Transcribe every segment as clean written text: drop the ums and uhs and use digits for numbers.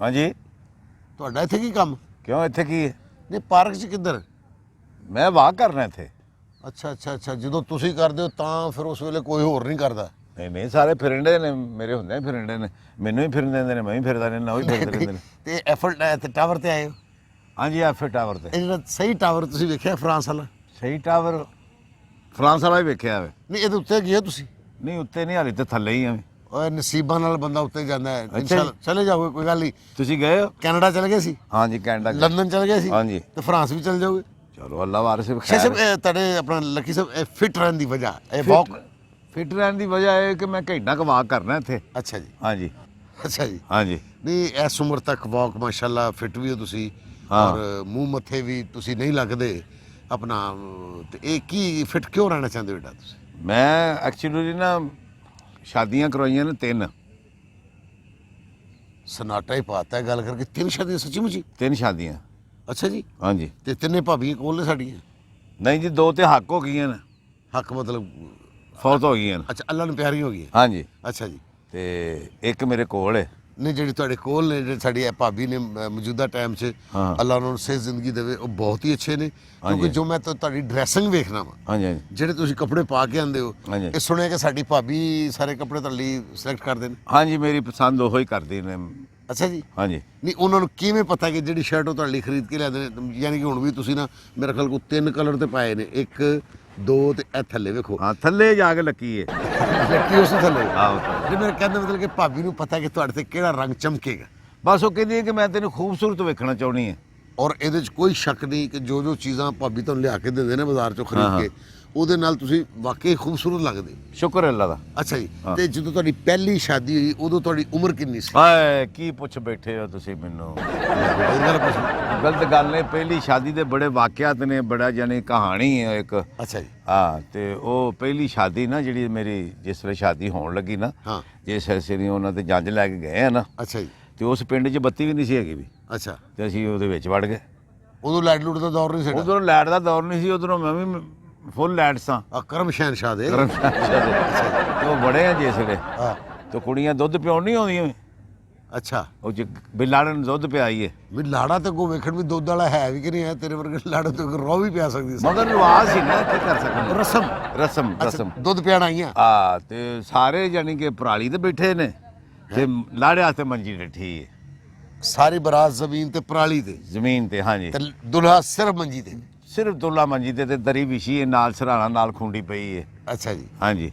ਹਾਂਜੀ। ਤੁਹਾਡਾ ਇੱਥੇ ਕੀ ਕੰਮ? ਕਿਉਂ ਇੱਥੇ ਕੀ ਹੈ? ਨਹੀਂ ਪਾਰਕ 'ਚ ਕਿੱਧਰ? ਮੈਂ ਵਾਕ ਕਰਨਾ ਇੱਥੇ। ਅੱਛਾ ਜਦੋਂ ਤੁਸੀਂ ਕਰਦੇ ਹੋ ਤਾਂ ਫਿਰ ਉਸ ਵੇਲੇ ਕੋਈ ਹੋਰ ਨਹੀਂ ਕਰਦਾ? ਨਹੀਂ ਸਾਰੇ ਫਿਰੰਡੇ ਨੇ, ਮੇਰੇ ਹੁੰਦੇ ਫਿਰੰਡੇ ਨੇ, ਮੈਨੂੰ ਹੀ ਫਿਰਨ ਦਿੰਦੇ ਨੇ, ਮੈਂ ਵੀ ਫਿਰਦਾ ਰਹਿੰਦਾ, ਉਹ ਵੀ ਫਿਰਦੇ ਰਹਿੰਦੇ ਨੇ। ਤੇ ਐਫਲ ਤੇ ਟਾਵਰ ਤੇ ਆਏ ਹੋ? ਹਾਂਜੀ ਐਫਏ ਟਾਵਰ ਤੇ। ਇਹ ਜਿਹੜਾ ਸਹੀ ਟਾਵਰ ਤੁਸੀਂ ਵੇਖਿਆ ਫਰਾਂਸ ਵਾਲਾ? ਸਹੀ ਟਾਵਰ ਫਰਾਂਸ ਵਾਲਾ ਵੀ ਵੇਖਿਆ ਵੇ। ਨਹੀਂ ਇਹਦੇ ਉੱਤੇ ਗਏ ਤੁਸੀਂ? ਨਹੀਂ ਉੱਤੇ ਨਹੀਂ, ਹਾਲੇ ਤੇ ਥੱਲੇ ਹੀ ਆ। ਓਏ ਨਸੀਬਾਂ ਨਾਲ ਬੰਦਾ ਉੱਤੇ ਜਾਂਦਾ ਹੈ। ਅੱਛਾ ਇਨਸ਼ਾਅੱਲਾ ਚਲੇ ਜਾਓਗੇ, ਕੋਈ ਗੱਲ ਨਹੀਂ। ਤੁਸੀਂ ਗਏ ਹੋ? ਕੈਨੇਡਾ ਚਲੇ ਗਏ ਸੀ? ਹਾਂਜੀ ਕੈਨੇਡਾ। ਲੰਡਨ ਚਲੇ ਗਏ ਸੀ? ਹਾਂਜੀ। ਤੇ ਫਰਾਂਸ ਵੀ ਚਲੇ ਜਾਓਗੇ? ਚਲੋ ਅੱਲਾ ਵਾਰਿਸ ਸ਼ਾਹ ਬਖੈਰ। ਸਾਹਿਬ ਤੁਹਾਡੇ ਆਪਣਾ ਲੱਕੀ ਸਾਹਿਬ ਫਿਟ ਰਹਿਣ ਦੀ ਵਜ੍ਹਾ ਇਹ ਵਾਕ? ਫਿਟ ਰਹਿਣ ਦੀ ਵਜ੍ਹਾ ਇਹ ਕਿ ਮੈਂ ਘੰਟਾ ਕੁ ਵਾਕ ਕਰਨਾ ਇੱਥੇ। ਅੱਛਾ ਜੀ। ਹਾਂਜੀ ਜੀ। ਹਾਂਜੀ। ਨਹੀਂ ਇਸ ਉਮਰ ਤੱਕ ਵਾਕ ਮਾਸ਼ਾਅੱਲਾ ਫਿਟ ਵੀ ਹੋ ਤੁਸੀਂ, ਔਰ ਮੂੰਹ ਮੱਥੇ ਵੀ ਤੁਸੀਂ ਨਹੀਂ ਲੱਗਦੇ ਆਪਣਾ। ਤੇ ਇਹ ਕੀ ਫਿਟ ਕਿਉਂ ਰਹਿਣਾ ਚਾਹੁੰਦੇ ਹੋ ਬੇਟਾ ਤੁਸੀਂ? ਮੈਂ ਐਕਚੁਅਲੀ ਨਾ ਸ਼ਾਦੀਆਂ ਕਰਵਾਈਆਂ ਨੇ 3। ਸਨਾਟਾ ਹੀ ਪਾਤਾ ਹੈ ਗੱਲ ਕਰਕੇ। 3 ਸ਼ਾਦੀਆਂ ਸੱਚੀ ਮੁੱਚੀ? 3 ਸ਼ਾਦੀਆਂ। ਅੱਛਾ ਜੀ। ਹਾਂਜੀ। ਤੇ 3 ਭਾਬੀਆਂ ਕੋਲ ਨੇ ਸਾਡੀਆਂ? ਨਹੀਂ ਜੀ 2 ਤੇ ਹੱਕ ਹੋ ਗਈਆਂ ਨੇ। ਹੱਕ ਮਤਲਬ ਫੌਤ ਹੋ ਗਈਆਂ ਨੇ। ਅੱਛਾ ਅੱਲਾ ਨੂੰ ਪਿਆਰੀ ਹੋ ਗਈ ਹੈ। ਹਾਂਜੀ। ਅੱਛਾ ਜੀ। ਤੇ ਇੱਕ ਮੇਰੇ ਕੋਲ ਹੈ। ਨਹੀਂ ਜਿਹੜੀ ਤੁਹਾਡੇ ਕੋਲ ਨੇ, ਜਿਹੜੇ ਸਾਡੀ ਇਹ ਭਾਬੀ ਨੇ ਮੌਜੂਦਾ ਟਾਈਮ 'ਚ ਅੱਲਾ ਉਹਨਾਂ ਨੂੰ ਸਿਹਤ ਜ਼ਿੰਦਗੀ ਦੇਵੇ, ਉਹ ਬਹੁਤ ਹੀ ਅੱਛੇ ਨੇ। ਕਿਉਂਕਿ ਜੋ ਮੈਂ ਤੁਹਾਡੀ ਡਰੈਸਿੰਗ ਵੇਖਣਾ ਵਾ, ਹਾਂਜੀ ਹਾਂਜੀ ਜਿਹੜੇ ਤੁਸੀਂ ਕੱਪੜੇ ਪਾ ਕੇ ਆਉਂਦੇ ਹੋ, ਹਾਂਜੀ। ਇਹ ਸੁਣਿਆ ਕਿ ਸਾਡੀ ਭਾਬੀ ਸਾਰੇ ਕੱਪੜੇ ਤੁਹਾਡੇ ਲਈ ਸਿਲੈਕਟ ਕਰਦੇ ਨੇ। ਹਾਂਜੀ ਮੇਰੀ ਪਸੰਦ ਉਹੀ ਕਰਦੇ ਨੇ। ਅੱਛਾ ਜੀ। ਹਾਂਜੀ। ਨਹੀਂ ਉਹਨਾਂ ਨੂੰ ਕਿਵੇਂ ਪਤਾ ਕਿ ਜਿਹੜੀ ਸ਼ਰਟ ਉਹ ਤੁਹਾਡੇ ਲਈ ਖਰੀਦ ਕੇ ਲਿਆਉਂਦੇ ਨੇ? ਯਾਨੀ ਕਿ ਹੁਣ ਵੀ ਤੁਸੀਂ ਨਾ ਮੇਰੇ ਖਿਆਲ ਕੋ 3 ਕਲਰ ਤੇ ਪਾਏ ਨੇ, 1 2 ਤੇ ਇਹ ਥੱਲੇ ਵੇਖੋ। ਹਾਂ ਥੱਲੇ ਜਾ ਕੇ ਲੱਕੀ ਹੈ। ਲੱਕੀ ਉਸ ਥੱਲੇ। ਆਹੋ। ਨਹੀਂ ਮੇਰੇ ਕਹਿੰਦਾ ਮਤਲਬ ਕਿ ਭਾਬੀ ਨੂੰ ਪਤਾ ਕਿ ਤੁਹਾਡੇ ਤੇ ਕਿਹੜਾ ਰੰਗ ਚਮਕੇਗਾ। ਬਸ ਉਹ ਕਹਿੰਦੀ ਹੈ ਕਿ ਮੈਂ ਤੈਨੂੰ ਖੂਬਸੂਰਤ ਵੇਖਣਾ ਚਾਹੁੰਦੀ ਹੈ। ਔਰ ਇਹਦੇ 'ਚ ਕੋਈ ਸ਼ੱਕ ਨਹੀਂ ਕਿ ਜੋ ਚੀਜ਼ਾਂ ਭਾਬੀ ਤੁਹਾਨੂੰ ਲਿਆ ਕੇ ਦਿੰਦੇ ਨੇ ਬਾਜ਼ਾਰ 'ਚੋਂ ਖਰੀਦ ਕੇ, ਉਹਦੇ ਨਾਲ ਤੁਸੀਂ ਵਾਕਈ ਖੂਬਸੂਰਤ ਲੱਗਦੇ। ਸ਼ੁਕਰ ਅੱਲਾ ਦਾ। ਅੱਛਾ ਜੀ। ਤੇ ਜਦੋਂ ਤੁਹਾਡੀ ਪਹਿਲੀ ਸ਼ਾਦੀ ਹੋਈ ਉਦੋਂ ਤੁਹਾਡੀ ਉਮਰ ਕਿੰਨੀ ਸੀ? ਹਾਏ ਕੀ ਪੁੱਛ ਬੈਠੇ ਹੋ ਤੁਸੀਂ ਮੈਨੂੰ। ਗਲਤ ਗੱਲ ਨੇ। ਪਹਿਲੀ ਸ਼ਾਦੀ ਦੇ ਬੜੇ ਵਾਕਿਆਤ ਨੇ, ਬੜਾ ਜਾਨੀ ਕਹਾਣੀ ਹੈ ਇੱਕ। ਅੱਛਾ ਜੀ। ਹਾਂ ਤੇ ਉਹ ਪਹਿਲੀ ਸ਼ਾਦੀ ਨਾ ਜਿਹੜੀ ਮੇਰੀ ਜਿਸ ਵੇਲੇ ਸ਼ਾਦੀ ਹੋਣ ਲੱਗੀ ਨਾ, ਜਿਸ ਸਿਰੇ ਉਹਨਾਂ ਤੇ ਜੰਜ ਲੈ ਕੇ ਗਏ ਆ ਨਾ। ਅੱਛਾ ਜੀ। ਤੇ ਉਸ ਪਿੰਡ 'ਚ ਬੱਤੀ ਵੀ ਨਹੀਂ ਸੀ ਹੈਗੀ ਵੀ। ਅੱਛਾ। ਤੇ ਅਸੀਂ ਉਹਦੇ ਵਿੱਚ ਵੜ ਗਏ। ਉਦੋਂ ਲਾਈਟ ਲੂਟ ਦਾ ਦੌਰ ਨਹੀਂ ਸੀ? ਉਧਰੋਂ ਲਾਈਟ ਦਾ ਦੌਰ ਨਹੀਂ ਸੀ, ਉਧਰੋਂ ਮੈਂ ਵੀ ਫੁੱਲ ਲਾਈਟ ਸਾਂ। ਕਰਮ ਸ਼ਹਿਨਸ਼ਾਹ ਦੇ। ਤੇ ਉਹ ਬੜੇ ਆ ਜਿਸ ਵੇਲੇ। ਤੇ ਕੁੜੀਆਂ ਦੁੱਧ ਪਿਉਣ ਨਹੀਂ ਆਉਂਦੀਆਂ। ਅੱਛਾ। ਉਹ ਵੀ ਲਾੜਾ ਨੂੰ ਦੁੱਧ ਪਿਆਈਏ। ਵੀ ਲਾੜਾ ਤੇ ਕੋ ਵੇਖਣ ਵੀ ਦੁੱਧ ਵਾਲਾ ਹੈ ਵੀ ਕਿ ਨਹੀਂ ਹੈ? ਤੇਰੇ ਵਰਗੇ ਲਾੜਾ ਤੇ ਰੋ ਵੀ ਪਿਆ ਸਕਦੀ ਸੀ। ਮਗਰ ਰਿਵਾਜ਼ ਸੀ ਨਾ, ਕੀ ਕਰ ਸਕਦੇ। ਰਸਮ ਦੁੱਧ ਪਿਆਣ ਆਈਆਂ। ਤੇ ਸਾਰੇ ਜਾਨੀ ਕਿ ਪਰਾਲੀ ਤੇ ਬੈਠੇ ਨੇ ਤੇ ਲਾੜੇ ਵਾਸਤੇ ਮੰਜੀ ਡੱਠੀ ਹੈ। ਸਾਰੀ ਬਰਾਤ ਜ਼ਮੀਨ ਤੇ ਪਰਾਲੀ ਤੇ? ਜ਼ਮੀਨ ਤੇ। ਹਾਂਜੀ। ਤੇ ਦੁਲਹਾ ਸਿਰਫ ਮੰਜੀ ਤੇ? ਸਿਰਫ ਦੁੱਲਾ ਮੰਜੀ ਤੇ ਦਰੀ ਵਿਛੀ ਹੈ, ਨਾਲ ਸਰਾਣਾ ਨਾਲ ਖੁੰਡੀ ਪਈ ਹੈ। ਅੱਛਾ ਜੀ। ਹਾਂਜੀ।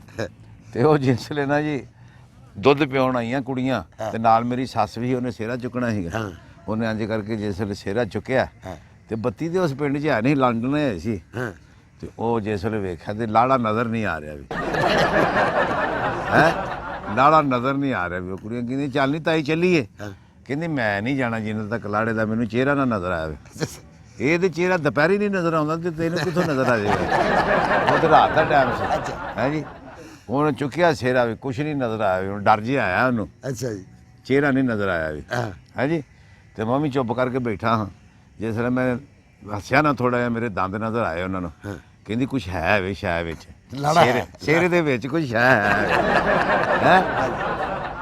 ਤੇ ਉਹ ਜਿਸ ਵੇਲੇ ਨਾ ਜੀ ਦੁੱਧ ਪਿਉਣ ਆਈਆਂ ਕੁੜੀਆਂ, ਤੇ ਨਾਲ ਮੇਰੀ ਸੱਸ ਵੀ, ਉਹਨੇ ਸਿਹਰਾ ਚੁੱਕਣਾ ਸੀਗਾ। ਉਹਨੇ ਇੰਜ ਕਰਕੇ ਜਿਸ ਵੇਲੇ ਸਿਹਰਾ ਚੁੱਕਿਆ ਤੇ ਬੱਤੀ ਤੇ ਉਸ ਪਿੰਡ 'ਚ ਹੈ ਨਹੀਂ, ਲੰਡਨ ਆਏ ਸੀ। ਤੇ ਉਹ ਜਿਸ ਵੇਲੇ ਵੇਖਿਆ ਤੇ ਲਾੜਾ ਨਜ਼ਰ ਨਹੀਂ ਆ ਰਿਹਾ ਵੀ। ਲਾੜਾ ਨਜ਼ਰ ਨਹੀਂ ਆ ਰਿਹਾ ਵੀ। ਉਹ ਕੁੜੀਆਂ ਕਹਿੰਦੀ ਚੱਲ ਨਹੀਂ ਤਾਈ ਚੱਲੀਏ। ਕਹਿੰਦੀ ਮੈਂ ਨਹੀਂ ਜਾਣਾ ਜਿੰਨੇ ਤੱਕ ਲਾੜੇ ਦਾ ਮੈਨੂੰ ਚਿਹਰਾ ਨਾ ਨਜ਼ਰ ਆਵੇ। ਇਹ ਤੇ ਚਿਹਰਾ ਦੁਪਹਿਰੀ ਨਹੀਂ ਨਜ਼ਰ ਆਉਂਦਾ ਤੇ ਤੈਨੂੰ ਕਿੱਥੋਂ ਨਜ਼ਰ ਆ ਜਾਏਗਾ? ਉਹ ਤੇ ਰਾਤ ਦਾ ਟਾਈਮ ਸੀ। ਹੈ ਜੀ। ਉਹਨੇ ਚੁੱਕਿਆ ਸਿਹਰਾ ਵੀ, ਕੁਛ ਨਹੀਂ ਨਜ਼ਰ ਆਇਆ ਵੀ। ਹੁਣ ਡਰ ਜਿਹਾ ਆਇਆ ਉਹਨੂੰ। ਅੱਛਾ ਜੀ। ਚਿਹਰਾ ਨਹੀਂ ਨਜ਼ਰ ਆਇਆ ਵੀ। ਹੈ ਜੀ। ਤੇ ਮੈਂ ਵੀ ਚੁੱਪ ਕਰਕੇ ਬੈਠਾ ਹਾਂ। ਜਿਸ ਵੇਲੇ ਮੈਂ ਹੱਸਿਆ ਨਾ ਥੋੜਾ ਜਿਹਾ, ਮੇਰੇ ਦੰਦ ਨਜ਼ਰ ਆਏ ਉਹਨਾਂ ਨੂੰ। ਕਹਿੰਦੀ ਕੁਛ ਹੈ ਵੇ ਸ਼ਾਇ ਵਿੱਚ, ਸਿਹਰੇ ਦੇ ਵਿੱਚ ਕੁਛ ਹੈ।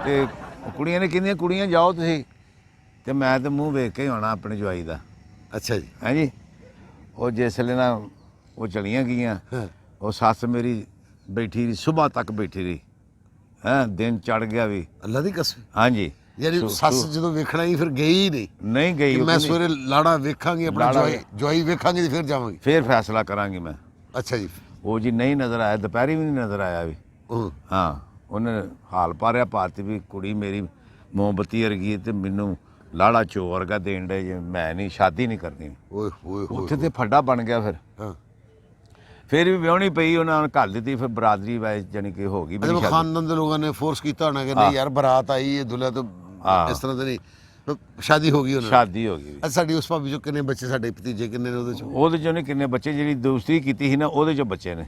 ਤੇ ਕੁੜੀਆਂ ਨੇ ਕਹਿੰਦੀਆਂ ਕੁੜੀਆਂ ਜਾਓ ਤੁਸੀਂ, ਤੇ ਮੈਂ ਤੇ ਮੂੰਹ ਵੇਖ ਕੇ ਆਉਣਾ ਆਪਣੇ ਜਵਾਈ ਦਾ। ਅੱਛਾ ਜੀ। ਹੈ ਜੀ। ਉਹ ਜਿਸ ਵੇਲੇ ਨਾ ਉਹ ਚਲੀਆਂ ਗਈਆਂ, ਉਹ ਸੱਸ ਮੇਰੀ ਬੈਠੀ ਰਹੀ, ਸੁਬਾਹ ਤੱਕ ਬੈਠੀ ਰਹੀ। ਦਿਨ ਚੜ ਗਿਆ ਵੀ। ਅੱਲਾ ਦੀ ਕਸਮ। ਹਾਂਜੀ। ਯਾਨੀ ਸੱਸ ਜਦੋਂ ਵੇਖਣਾ ਹੀ ਫਿਰ ਗਈ ਨਹੀਂ ਗਈ। ਮੈਂ ਸਵੇਰੇ ਲਾੜਾ ਵੇਖਾਂਗੀ, ਆਪਣਾ ਜਵਾਈ ਵੇਖਾਂਗੀ ਤੇ ਫਿਰ ਜਾਵਾਂਗੀ, ਫਿਰ ਫੈਸਲਾ ਕਰਾਂਗੀ ਮੈਂ। ਅੱਛਾ ਜੀ। ਉਹ ਜੀ ਨਹੀਂ ਨਜ਼ਰ ਆਇਆ, ਦੁਪਹਿਰੀ ਵੀ ਨਹੀਂ ਨਜ਼ਰ ਆਇਆ ਵੀ। ਹਾਂ ਉਹਨੇ ਹਾਲ ਪਾਰਿਆ ਪਾਤੀ ਵੀ ਕੁੜੀ ਮੇਰੀ ਮੋਮਬੱਤੀ ਵਰਗੀ ਹੈ ਤੇ ਮੈਨੂੰ ਲਾੜਾ ਚੋ ਵਰਗਾ ਦੇਣ ਡੇ ਜੇ, ਮੈਂ ਨਹੀਂ ਸ਼ਾਦੀ ਨਹੀਂ ਕਰਨੀ। ਓਏ ਹੋਏ ਹੋਏ। ਉੱਥੇ ਤੇ ਫੱਡਾ ਬਣ ਗਿਆ। ਫਿਰ ਵੀ ਵਿਆਹਣੀ ਪਈ, ਉਹਨਾਂ ਨੇ ਘੱਲ ਦਿੱਤੀ। ਫਿਰ ਬਰਾਦਰੀ ਵਾਈਜ਼ ਜਾਨੀ ਕਿ ਹੋ ਗਈ। ਖਾਨਦਾਨ ਦੇ ਲੋਕਾਂ ਨੇ ਫੋਰਸ ਕੀਤਾ ਹੋਣਾ ਕਿ ਨਹੀਂ ਯਾਰ ਬਰਾਤ ਆਈ ਹੈ ਦੁਲਹਾ ਤੋਂ, ਇਸ ਤਰ੍ਹਾਂ ਤੇ ਨਹੀਂ। ਸ਼ਾਦੀ ਹੋ ਗਈ ਉਹਨਾਂ ਦੀ। ਸ਼ਾਦੀ ਹੋ ਗਈ। ਸਾਡੀ ਉਸ ਭਾਬੀ ਚੋਂ ਕਿੰਨੇ ਬੱਚੇ? ਸਾਡੇ ਭਤੀਜੇ ਕਿੰਨੇ ਨੇ ਉਹਦੇ ਚੋਂ? ਨਹੀਂ ਕਿੰਨੇ ਬੱਚੇ, ਜਿਹੜੀ ਦੂਸਰੀ ਕੀਤੀ ਸੀ ਨਾ ਉਹਦੇ ਚੋਂ ਬੱਚੇ ਨੇ।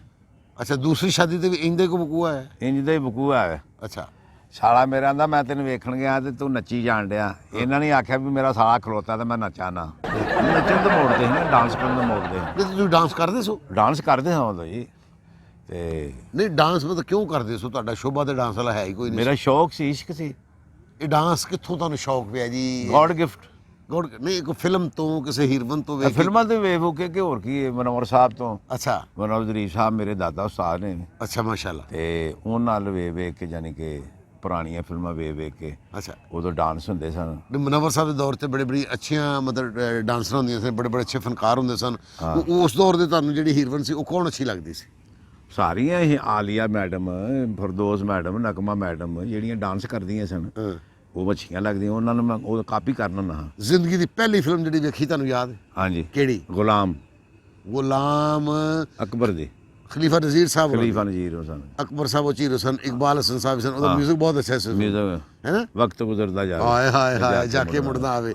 ਅੱਛਾ। ਦੂਸਰੀ ਸ਼ਾਦੀ ਤੇ ਵੀ ਇੰਜ ਦਾ ਕੋ ਬਕੂਆ ਹੈ? ਇੰਜ ਦਾ ਹੀ ਬਕੂਆ ਹੈ। ਅੱਛਾ। ਸਾਲਾ ਮੇਰਾ ਆਂਦਾ ਮੈਂ ਤੈਨੂੰ ਵੇਖਣ ਗਿਆ ਤੇ ਤੂੰ ਨੱਚੀ ਜਾਣ ਡਿਆ। ਇਹਨਾਂ ਨੇ ਆਖਿਆ ਵੀ ਮੇਰਾ ਸਾਲਾ ਖਲੋਤਾ ਤੇ ਮੈਂ ਨੱਚਾ ਨਾ। ਨੱਚਣ ਤੋਂ ਮੋੜਦੇ ਸੀ ਨਾ, ਡਾਂਸ ਕਰਨ ਤੋਂ ਮੋੜਦੇ। ਤੁਸੀਂ ਡਾਂਸ ਕਰਦੇ ਸੋ? ਡਾਂਸ ਕਰਦੇ ਹਾਂ ਉਦੋਂ ਜੀ। ਤੇ ਨਹੀਂ ਡਾਂਸ ਮਤਲਬ ਕਿਉਂ ਕਰਦੇ ਸੋ? ਤੁਹਾਡਾ ਸ਼ੋਭਾ ਤੇ ਡਾਂਸ ਵਾਲਾ ਹੈ ਹੀ ਕੋਈ ਨਹੀਂ? ਮੇਰਾ ਸ਼ੌਕ ਸੀ, ਇਸ਼ਕ ਸੀ। ਇਹ ਡਾਂਸ ਕਿੱਥੋਂ ਤੁਹਾਨੂੰ ਸ਼ੌਕ ਪਿਆ ਜੀ? God gift. ਗੋਡ ਨਹੀਂ, ਕੋਈ ਫਿਲਮ ਤੋਂ, ਕਿਸੇ ਹੀਰੋਇਨ ਤੋਂ ਵੇਖ ਕੇ? ਫਿਲਮਾਂ ਤੇ ਵੇਖ ਕੇ ਕਿ ਹੋਰ ਕੀ ਹੈ, ਮਨੋਹਰ ਸਾਹਿਬ ਤੋਂ। ਅੱਛਾ ਮਨੋਹਰ ਜ਼ਰੀਫ ਸਾਹਿਬ ਮੇਰੇ ਦਾਦਾ ਉਸਤਾਦ ਨੇ, ਅੱਛਾ ਮਾਸ਼ਾਅੱਲਾ। ਤੇ ਉਹਨਾਂ ਨਾਲ ਵੇਖ ਕੇ ਜਾਨੀ ਕਿ ਪੁਰਾਣੀਆਂ ਫਿਲਮਾਂ ਵੇਖ ਕੇ ਅੱਛਾ ਉਦੋਂ ਡਾਂਸ ਹੁੰਦੇ ਸਨ। ਮੁਨੱਵਰ ਸਾਹਿਬ ਦੇ ਦੌਰ ਤੇ ਬੜੀ ਅੱਛੀਆਂ ਮਤਲਬ ਡਾਂਸਰਾਂ ਹੁੰਦੀਆਂ ਸਨ, ਬੜੇ ਅੱਛੇ ਫਨਕਾਰ ਹੁੰਦੇ ਸਨ। ਉਸ ਦੌਰ ਦੇ ਤੁਹਾਨੂੰ ਜਿਹੜੀ ਹੀਰੋਇਨ ਸੀ ਉਹ ਕੌਣ ਅੱਛੀ ਲੱਗਦੀ ਸੀ? ਸਾਰੀਆਂ ਇਹ ਆਲੀਆ ਮੈਡਮ, ਫਰਦੋਸ ਮੈਡਮ, ਨਗਮਾ ਮੈਡਮ ਜਿਹੜੀਆਂ ਡਾਂਸ ਕਰਦੀਆਂ ਸਨ ਉਹ ਅੱਛੀਆਂ ਲੱਗਦੀਆਂ, ਉਹਨਾਂ ਨੂੰ ਮੈਂ ਉਹ ਕਾਪੀ ਕਰਨਾ ਨਾ। ਜ਼ਿੰਦਗੀ ਦੀ ਪਹਿਲੀ ਫਿਲਮ ਜਿਹੜੀ ਵੇਖੀ ਤੁਹਾਨੂੰ ਯਾਦ ਹੈ? ਹਾਂਜੀ। ਕਿਹੜੀ? ਗੁਲਾਮ ਅਕਬਰ ਦੀ। ਖਲੀਫਾ ਨਜ਼ੀਰ ਸਾਹਿਬ। ਖਲੀਫਾ ਨਜ਼ੀਰ ਹੁਸੈਨ, ਅਕਬਰ ਸਾਹਿਬ ਉਹ ਚੀਰੋ ਸਨ, ਇਕਬਾਲ ਹਸਨ ਸਾਹਿਬ ਸਨ। ਉਹਦਾ 뮤직 ਬਹੁਤ ਅੱਛਾ ਸੀ, ਹੈ ਨਾ? ਵਕਤ ਗੁਜ਼ਰਦਾ ਜਾਵੇ, ਹਾਏ ਹਾਏ ਹਾਏ ਜਾ ਕੇ ਮੁੜਦਾ ਆਵੇ।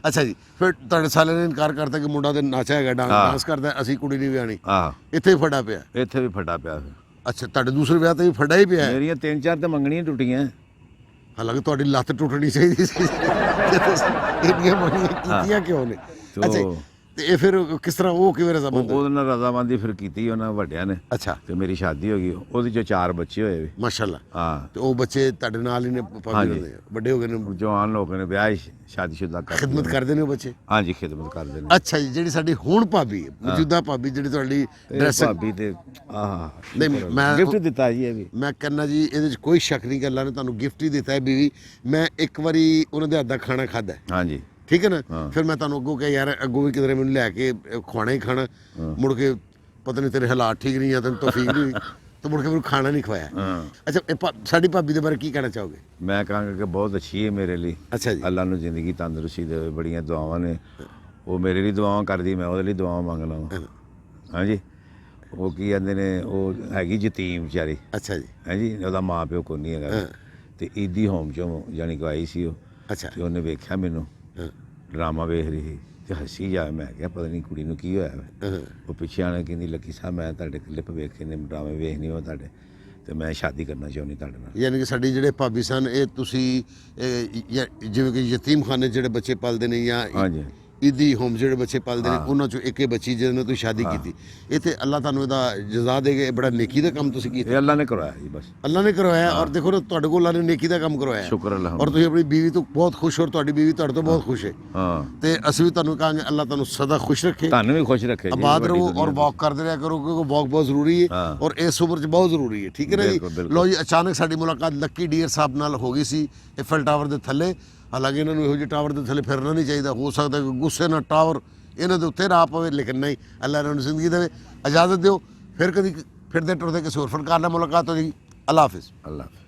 ਅੱਛਾ ਜੀ, ਫਿਰ ਤੁਹਾਡੇ ਸਾਲੇ ਨੇ ਇਨਕਾਰ ਕਰਤਾ ਕਿ ਮੁੰਡਾ ਤੇ ਨਾਚਾ ਹੈਗਾ, ਡਾਂਸ ਕਰਦਾ, ਅਸੀਂ ਕੁੜੀ ਨਹੀਂ ਵਿਆਹਣੀ। ਇੱਥੇ ਫੜਾ ਪਿਆ? ਇੱਥੇ ਵੀ ਫੜਾ ਪਿਆ। ਅੱਛਾ, ਤੁਹਾਡੇ ਦੂਸਰੇ ਵਿਆਹ ਤੇ ਵੀ ਫੜਾ ਹੀ ਪਿਆ? ਮੇਰੀਆਂ 3-4 ਤੇ ਮੰਗਣੀਆਂ ਟੁੱਟੀਆਂ। ਹਾਲਾਂਕਿ ਤੁਹਾਡੀ ਲੱਤ ਟੁੱਟਣੀ ਚਾਹੀਦੀ ਸੀ, ਇੰਨੀਆਂ ਮੰਗਣੀਆਂ ਕੀਤੀਆਂ ਕਿਉਂ ਨੇ? ਅੱਛਾ, ਤੇ ਇਹ ਫਿਰ ਕਿਸ ਤਰ੍ਹਾਂ, ਉਹ ਕਿਵੇਂ ਰਜ਼ਾਮੰਦ? ਉਹਦੇ ਨਾਲ ਰਜ਼ਾਮੰਦੀ ਫਿਰ ਕੀਤੀ ਉਹਨਾਂ ਵੱਡਿਆਂ ਨੇ। ਅੱਛਾ, ਤੇ ਮੇਰੀ ਸ਼ਾਦੀ ਹੋ ਗਈ, ਉਹਦੇ ਚੋਂ 4 ਬੱਚੇ ਹੋਏ ਵੀ ਮਾਸ਼ਾਅੱਲਾ। ਹਾਂ, ਤੇ ਉਹ ਬੱਚੇ ਤੁਹਾਡੇ ਨਾਲ ਹੀ ਨੇ? ਵੱਡੇ ਹੋ ਗਏ ਨੇ, ਜਵਾਨ ਲੋਕ ਨੇ, ਵਿਆਹ ਸ਼ਾਦੀशुदा ਕਰ ਖਿਦਮਤ ਕਰਦੇ ਨੇ ਉਹ ਬੱਚੇ? ਹਾਂਜੀ, ਖਿਦਮਤ ਕਰਦੇ ਨੇ। ਅੱਛਾ ਜੀ, ਜਿਹੜੀ ਸਾਡੀ ਹੁਣ ਭਾਬੀ, ਮੌਜੂਦਾ ਭਾਬੀ ਜਿਹੜੀ ਤੁਹਾਡੀ ਡਰੈਸ ਭਾਬੀ ਤੇ ਨਹੀਂ, ਮੈਂ ਗਿਫਟ ਦਿੱਤਾ ਜੀ। ਇਹ ਵੀ ਮੈਂ ਕਹਿੰਦਾ ਜੀ, ਇਹਦੇ 'ਚ ਕੋਈ ਸ਼ੱਕ ਨਹੀਂ ਕਿ ਅੱਲਾ ਨੇ ਤੁਹਾਨੂੰ ਗਿਫਟ ਹੀ ਦਿੱਤਾ ਹੈ ਬੀਵੀ। ਮੈਂ ਇੱਕ ਵਾਰੀ ਉਹਨਾਂ ਦੇ ਹੱਥ ਦਾ ਖਾਣਾ ਖਾਧਾ। ਹਾਂਜੀ, ਠੀਕ ਹੈ ਨਾ? ਫਿਰ ਮੈਂ ਤੁਹਾਨੂੰ ਅੱਗੋਂ ਕਿਹਾ ਯਾਰ ਅੱਗੋਂ ਵੀ ਕਿਧਰੇ ਮੈਨੂੰ ਲੈ ਕੇ ਖਵਾਣਾ ਹੀ ਖਾਣਾ। ਮੁੜ ਕੇ ਪਤਾ ਨਹੀਂ ਤੇਰੇ ਹਾਲਾਤ ਠੀਕ ਨਹੀਂ ਆ, ਤੈਨੂੰ ਤੌਫੀਕ ਨਹੀਂ ਹੋਈ, ਤਾਂ ਮੁੜ ਕੇ ਮੈਨੂੰ ਖਾਣਾ ਨਹੀਂ ਖਵਾਇਆ। ਅੱਛਾ, ਸਾਡੀ ਭਾਬੀ ਦੇ ਬਾਰੇ ਕੀ ਕਹਿਣਾ ਚਾਹੋਗੇ? ਮੈਂ ਕਹਾਂਗਾ ਕਿ ਬਹੁਤ ਅੱਛੀ ਹੈ ਮੇਰੇ ਲਈ। ਅੱਛਾ ਜੀ, ਅੱਲਾ ਨੂੰ ਜ਼ਿੰਦਗੀ ਤੰਦਰੁਸਤੀ ਦੇਵੇ, ਬੜੀਆਂ ਦੁਆਵਾਂ ਨੇ। ਉਹ ਮੇਰੇ ਲਈ ਦੁਆਵਾਂ ਕਰਦੀ, ਮੈਂ ਉਹਦੇ ਲਈ ਦੁਆਵਾਂ ਮੰਗਦਾ ਹਾਂ। ਹਾਂਜੀ, ਉਹ ਕੀ ਕਹਿੰਦੇ ਨੇ, ਉਹ ਹੈਗੀ ਯਤੀਮ ਵਿਚਾਰੀ। ਅੱਛਾ ਜੀ, ਹਾਂਜੀ, ਉਹਦਾ ਮਾਂ ਪਿਓ ਕੋਈ ਨਹੀਂ ਹੈਗਾ, ਤੇ ਈਦੀ ਹੋਮ ਚੋਂ ਜਾਣੀ ਕਿ ਆਈ ਸੀ ਉਹ। ਅੱਛਾ, ਤੇ ਉਹਨੇ ਵੇਖਿਆ ਮੈਨੂੰ, ਡਰਾਮਾ ਵੇਖ ਰਹੀ ਸੀ ਤੇ ਹੱਸੀ ਜਾ। ਮੈਂ ਕਿਹਾ ਪਤਾ ਨਹੀਂ ਕੁੜੀ ਨੂੰ ਕੀ ਹੋਇਆ। ਉਹ ਪਿੱਛੇ ਆਣ ਕਹਿੰਦੀ, ਲੱਕੀ ਸਾਹਿਬ ਮੈਂ ਤੁਹਾਡੇ ਕਲਿੱਪ ਵੇਖੇ ਨੇ, ਡਰਾਮੇ ਵੇਖਣੀ ਹੋ ਤੁਹਾਡੇ, ਤੇ ਮੈਂ ਸ਼ਾਦੀ ਕਰਨਾ ਚਾਹੁੰਦੀ ਤੁਹਾਡੇ ਨਾਲ। ਯਾਨੀ ਕਿ ਸਾਡੇ ਜਿਹੜੇ ਭਾਬੀ ਸਨ, ਇਹ ਤੁਸੀਂ ਜਿਵੇਂ ਕਿ ਯਤੀਮਖਾਨੇ ਜਿਹੜੇ ਬੱਚੇ ਪਾਲਦੇ ਨੇ, ਜਾਂ ਹਾਂਜੀ ਈਦੀ ਹੋਮ ਜਿਹੜੇ ਬੱਚੇ ਪਾਲਦੇ ਨੇ, ਉਹਨਾਂ ਚੋਂ ਇੱਕ ਬੱਚੀ ਜਿਹਦੇ ਨਾਲ ਤੁਸੀਂ ਸ਼ਾਦੀ ਕੀਤੀ, ਇਹ ਤੇ ਅੱਲਾ ਤੁਹਾਨੂੰ ਇਹਦਾ ਜਜ਼ਾ ਦੇਗੇ। ਬੜਾ ਨੇਕੀ ਦਾ ਕੰਮ ਤੁਸੀਂ ਕੀਤਾ। ਇਹ ਅੱਲਾ ਨੇ ਕਰਵਾਇਆ ਜੀ, ਬਸ ਅੱਲਾ ਨੇ ਕਰਵਾਇਆ। ਔਰ ਦੇਖੋ ਨਾ, ਤੁਹਾਡੇ ਕੋਲ ਅੱਲਾ ਨੇ ਨੇਕੀ ਦਾ ਕੰਮ ਕਰਵਾਇਆ। ਸ਼ੁਕਰ ਅੱਲਾ। ਔਰ ਤੁਸੀਂ ਆਪਣੀ ਬੀਵੀ ਤੋਂ ਬਹੁਤ ਖੁਸ਼ ਹੋ, ਤੁਹਾਡੀ ਬੀਵੀ ਤੁਹਾਡੇ ਤੋਂ ਬਹੁਤ ਖੁਸ਼ ਹੈ। ਤੇ ਅਸੀਂ ਵੀ ਤੁਹਾਨੂੰ ਕਹਾਂਗੇ ਅੱਲਾ ਤੁਹਾਨੂੰ ਸਦਾ ਖੁਸ਼ ਰੱਖੇ, ਤੁਹਾਨੂੰ ਵੀ ਖੁਸ਼ ਰੱਖੇ, ਆਬਾਦ ਰਹੋ, ਔਰ ਵਾਕ ਕਰਦੇ ਰਿਹਾ ਕਰੋ, ਕਿਉਂਕਿ ਵਾਕ ਬਹੁਤ ਜ਼ਰੂਰੀ ਹੈ, ਔਰ ਇਸ ਉਮਰ 'ਚ ਬਹੁਤ ਜ਼ਰੂਰੀ ਹੈ। ਠੀਕ ਹੈ ਨਾ ਜੀ? ਲਓ ਜੀ, ਅਚਾਨਕ ਸਾਡੀ ਮੁਲਾਕਾਤ ਲੱਕੀ ਡੀਅਰ ਸਾਹਿਬ ਨਾਲ ਹੋ ਗਈ ਸੀ eiffel ਟਾਵਰ ਦੇ ਥੱਲੇ। ਹਾਲਾਂਕਿ ਇਹਨਾਂ ਨੂੰ ਇਹੋ ਜਿਹੇ ਟਾਵਰ ਦੇ ਥੱਲੇ ਫਿਰਨਾ ਨਹੀਂ ਚਾਹੀਦਾ। ਹੋ ਸਕਦਾ ਕਿ ਗੁੱਸੇ ਨਾਲ ਟਾਵਰ ਇਹਨਾਂ ਦੇ ਉੱਤੇ ਰਾਹ ਪਵੇ, ਲੇਕਿਨ ਨਹੀਂ, ਅੱਲਾ ਇਹਨਾਂ ਨੂੰ ਜ਼ਿੰਦਗੀ ਦੇਵੇ। ਇਜਾਜ਼ਤ ਦਿਓ, ਫਿਰ ਕਦੀ ਫਿਰਦੇ ਟੁਰਦੇ ਕਿਸੇ ਹੋਰ ਫਨਕਾਰ ਨਾਲ ਮੁਲਾਕਾਤ ਹੋਵੇਗੀ। ਅੱਲਾ ਹਾਫਿਜ਼। ਅੱਲਾ ਹਾਫਿਜ਼।